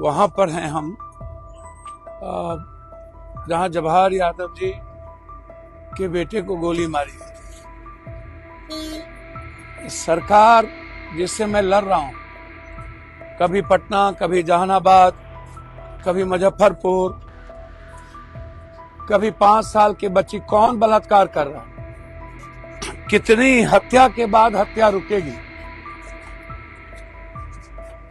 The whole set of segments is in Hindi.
वहां पर हैं हम जहां जवाहर यादव जी के बेटे को गोली मारी। सरकार जिससे मैं लड़ रहा हूं, कभी पटना, कभी जहानाबाद, कभी मुजफ्फरपुर, कभी 5 साल की बच्ची, कौन बलात्कार कर रहा है? कितनी हत्या के बाद हत्या रुकेगी?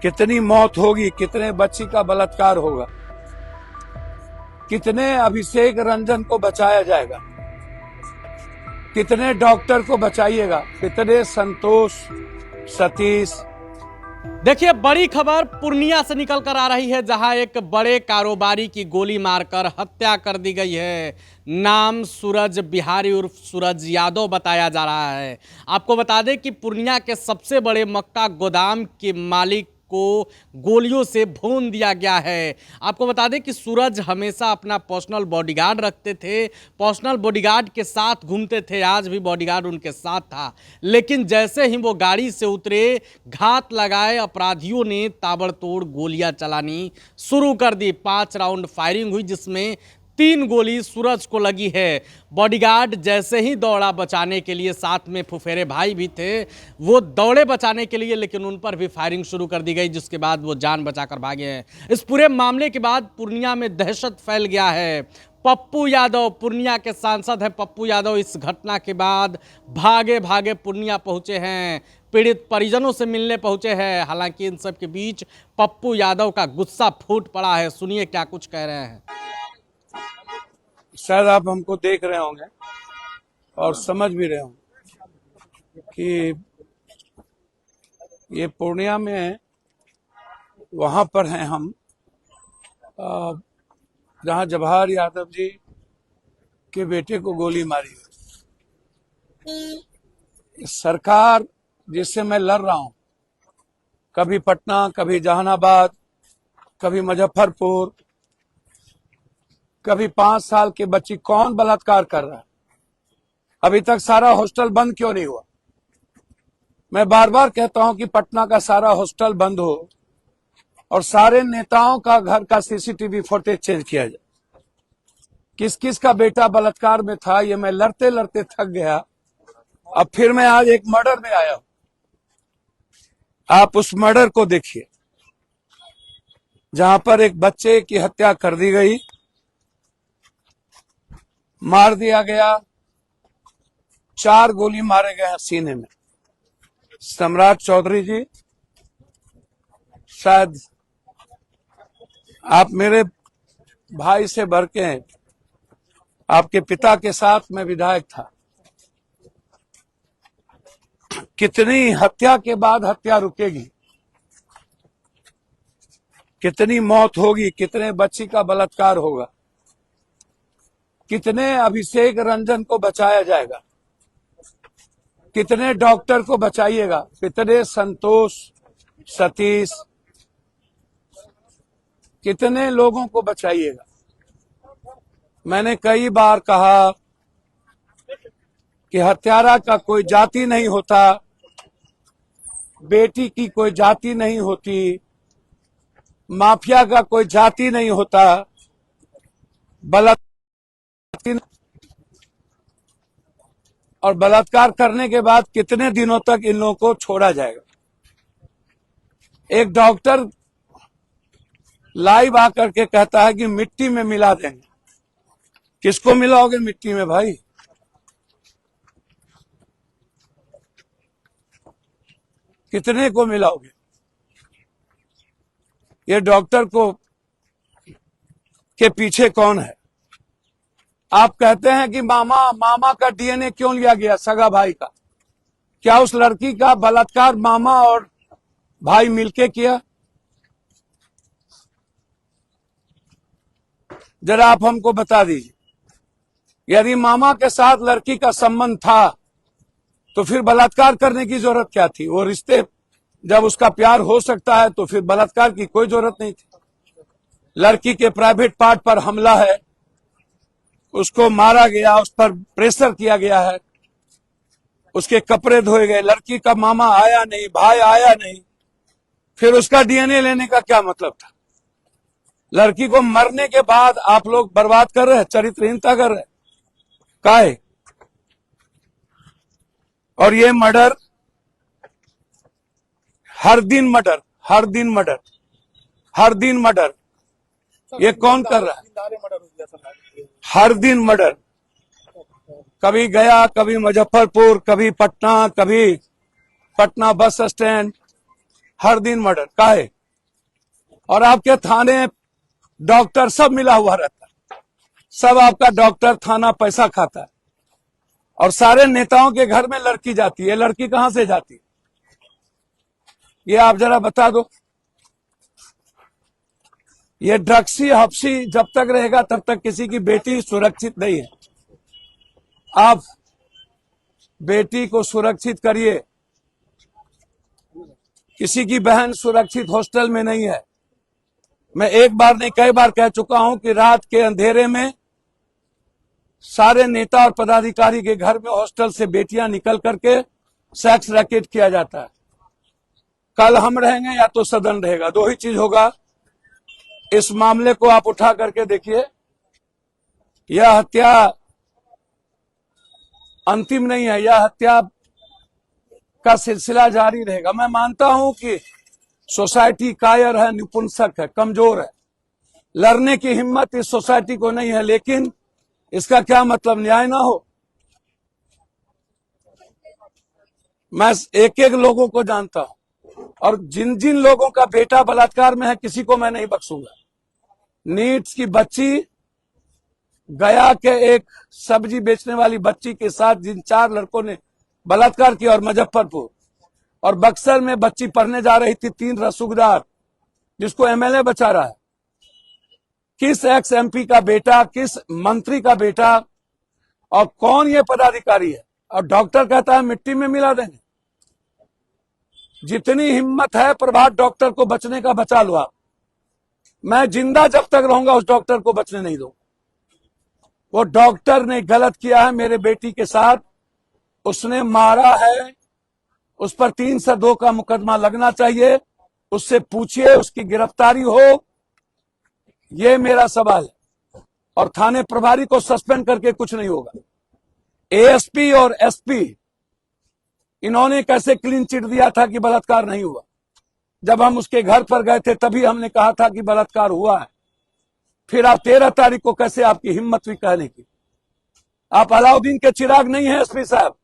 कितनी मौत होगी? कितने बच्ची का बलात्कार होगा? कितने अभिषेक रंजन को बचाया जाएगा? कितने डॉक्टर को बचाइएगा? कितने संतोष, सतीश? देखिए, बड़ी खबर पूर्णिया से निकल कर आ रही है, जहां एक बड़े कारोबारी की गोली मारकर हत्या कर दी गई है। नाम सूरज बिहारी उर्फ सूरज यादव बताया जा रहा है। आपको बता दें कि पूर्णिया के सबसे बड़े मक्का गोदाम के मालिक को गोलियों से भून दिया गया है। आपको बता दें कि सूरज हमेशा अपना पर्सनल बॉडीगार्ड रखते थे, पर्सनल बॉडीगार्ड के साथ घूमते थे, आज भी बॉडीगार्ड उनके साथ था। लेकिन जैसे ही वो गाड़ी से उतरे, घात लगाए अपराधियों ने ताबड़तोड़ गोलियां चलानी शुरू कर दी। 5 राउंड फायरिंग हुई, जिसमें 3 गोली सूरज को लगी है। बॉडीगार्ड जैसे ही दौड़ा बचाने के लिए, साथ में फुफेरे भाई भी थे, वो दौड़े बचाने के लिए, लेकिन उन पर भी फायरिंग शुरू कर दी गई, जिसके बाद वो जान बचाकर भागे हैं। इस पूरे मामले के बाद पूर्णिया में दहशत फैल गया है। पप्पू यादव, पूर्णिया के सांसद हैं पप्पू यादव, इस घटना के बाद भागे भागे पूर्णिया पहुंचे हैं, पीड़ित परिजनों से मिलने पहुंचे हैं। हालांकि इन सब के बीच पप्पू यादव का गुस्सा फूट पड़ा है। सुनिए क्या कुछ कह रहे हैं। शायद आप हमको देख रहे होंगे और समझ भी रहे होंगे कि ये पूर्णिया में वहां पर हैं हम जहां जवाहर यादव जी के बेटे को गोली मारी। सरकार जिससे मैं लड़ रहा हूं, कभी पटना, कभी जहानाबाद, कभी मुजफ्फरपुर, कभी 5 साल की बच्ची, कौन बलात्कार कर रहा है? अभी तक सारा हॉस्टल बंद क्यों नहीं हुआ? मैं बार बार कहता हूं कि पटना का सारा हॉस्टल बंद हो और सारे नेताओं का घर का सीसीटीवी फुटेज चेंज किया जाए। किस किस का बेटा बलात्कार में था, ये मैं लड़ते लड़ते थक गया। अब फिर मैं आज एक मर्डर में आया हूं। आप उस मर्डर को देखिए, जहां पर एक बच्चे की हत्या कर दी गई, मार दिया गया, 4 गोली मारे गए हैं सीने में। सम्राट चौधरी जी, शायद आप मेरे भाई से बढ़ के हैं। आपके पिता के साथ मैं विधायक था। कितनी हत्या के बाद हत्या रुकेगी? कितनी मौत होगी? कितने बच्ची का बलात्कार होगा? कितने अभिषेक रंजन को बचाया जाएगा? कितने डॉक्टर को बचाइएगा? कितने संतोष, सतीश, कितने लोगों को बचाइएगा? मैंने कई बार कहा कि हत्यारा का कोई जाति नहीं होता, बेटी की कोई जाति नहीं होती, माफिया का कोई जाति नहीं होता, और बलात्कार करने के बाद कितने दिनों तक इन लोगों को छोड़ा जाएगा? एक डॉक्टर लाइव आकर के कहता है कि मिट्टी में मिला देंगे। किसको मिलाओगे मिट्टी में भाई? कितने को मिलाओगे? ये डॉक्टर को के पीछे कौन है? आप कहते हैं कि मामा का डीएनए क्यों लिया गया, सगा भाई का? क्या उस लड़की का बलात्कार मामा और भाई मिलके किया? जरा आप हमको बता दीजिए। यदि मामा के साथ लड़की का संबंध था तो फिर बलात्कार करने की जरूरत क्या थी? वो रिश्ते जब उसका प्यार हो सकता है तो फिर बलात्कार की कोई जरूरत नहीं थी। लड़की के प्राइवेट पार्ट पर हमला है, उसको मारा गया, उस पर प्रेशर किया गया है, उसके कपड़े धोए गए, लड़की का मामा आया नहीं, भाई आया नहीं, फिर उसका डीएनए लेने का क्या मतलब था? लड़की को मरने के बाद आप लोग बर्बाद कर रहे हैं, चरित्रहीनता कर रहे हैं, काहे? और ये मर्डर, हर दिन मर्डर, हर दिन मर्डर, हर दिन मर्डर, ये कौन कर रहा है? हर दिन मर्डर, कभी गया, कभी मुजफ्फरपुर, कभी पटना बस स्टैंड, हर दिन मर्डर, काहे? और आपके थाने डॉक्टर सब मिला हुआ रहता है, सब आपका डॉक्टर थाना पैसा खाता है, और सारे नेताओं के घर में लड़की जाती है। लड़की कहां से जाती है, ये आप जरा बता दो। ये ड्रग्सी हफ्सी जब तक रहेगा तब तक किसी की बेटी सुरक्षित नहीं है। आप बेटी को सुरक्षित करिए। किसी की बहन सुरक्षित हॉस्टल में नहीं है। मैं एक बार नहीं कई बार कह चुका हूं कि रात के अंधेरे में सारे नेता और पदाधिकारी के घर में हॉस्टल से बेटियां निकल करके सेक्स रैकेट किया जाता है। कल हम रहेंगे या तो सदन रहेगा, दो ही चीज होगा। इस मामले को आप उठा करके देखिए। यह हत्या अंतिम नहीं है, यह हत्या का सिलसिला जारी रहेगा। मैं मानता हूं कि सोसाइटी कायर है, निपुंसक है, कमजोर है, लड़ने की हिम्मत इस सोसाइटी को नहीं है, लेकिन इसका क्या मतलब न्याय ना हो। मैं एक एक लोगों को जानता हूं, और जिन जिन लोगों का बेटा बलात्कार में है किसी को मैं नहीं बख्शूंगा। नीट्स की बच्ची, गया के एक सब्जी बेचने वाली बच्ची के साथ जिन 4 लड़कों ने बलात्कार किया, और मुजफ्फरपुर और बक्सर में बच्ची पढ़ने जा रही थी, 3 रसूखदार, जिसको एमएलए बचा रहा है। किस एक्स एमपी का बेटा, किस मंत्री का बेटा, और कौन ये पदाधिकारी है? और डॉक्टर कहता है मिट्टी में मिला देंगे। जितनी हिम्मत है प्रभात डॉक्टर को बचने का बचा लो आप। मैं जिंदा जब तक रहूंगा उस डॉक्टर को बचने नहीं दूंगा। वो डॉक्टर ने गलत किया है मेरे बेटी के साथ, उसने मारा है, उस पर 302 का मुकदमा लगना चाहिए। उससे पूछिए, उसकी गिरफ्तारी हो, ये मेरा सवाल है। और थाने प्रभारी को सस्पेंड करके कुछ नहीं होगा। एएसपी और एसपी, इन्होंने कैसे क्लीन चिट दिया था कि बलात्कार नहीं हुआ? जब हम उसके घर पर गए थे तभी हमने कहा था कि बलात्कार हुआ है। फिर आप 13 तारीख को कैसे आपकी हिम्मत हुई कहने की? आप अलाउद्दीन के चिराग नहीं है एसपी साहब।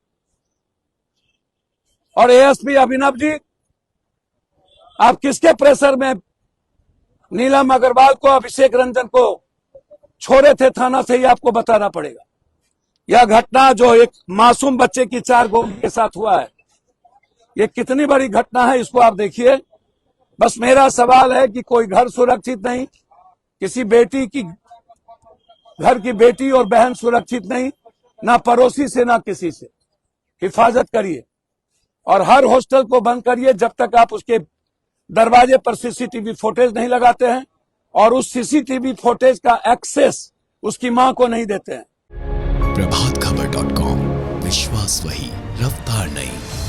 और एएसपी अभिनव जी, आप किसके प्रेशर में नीलम अग्रवाल को, अभिषेक रंजन को छोड़े थे थाना से? ही आपको बताना पड़ेगा। यह घटना जो एक मासूम बच्चे की 4 गोली के साथ हुआ है, ये कितनी बड़ी घटना है, इसको आप देखिए। बस मेरा सवाल है कि कोई घर सुरक्षित नहीं, किसी बेटी की, घर की बेटी और बहन सुरक्षित नहीं, ना पड़ोसी से ना किसी से। हिफाजत करिए और हर हॉस्टल को बंद करिए जब तक आप उसके दरवाजे पर सीसीटीवी फुटेज नहीं लगाते हैं, और उस सीसीटीवी फुटेज का एक्सेस उसकी मां को नहीं देते हैं। प्रभातखबर.com, विश्वास वही, रफ्तार नहीं।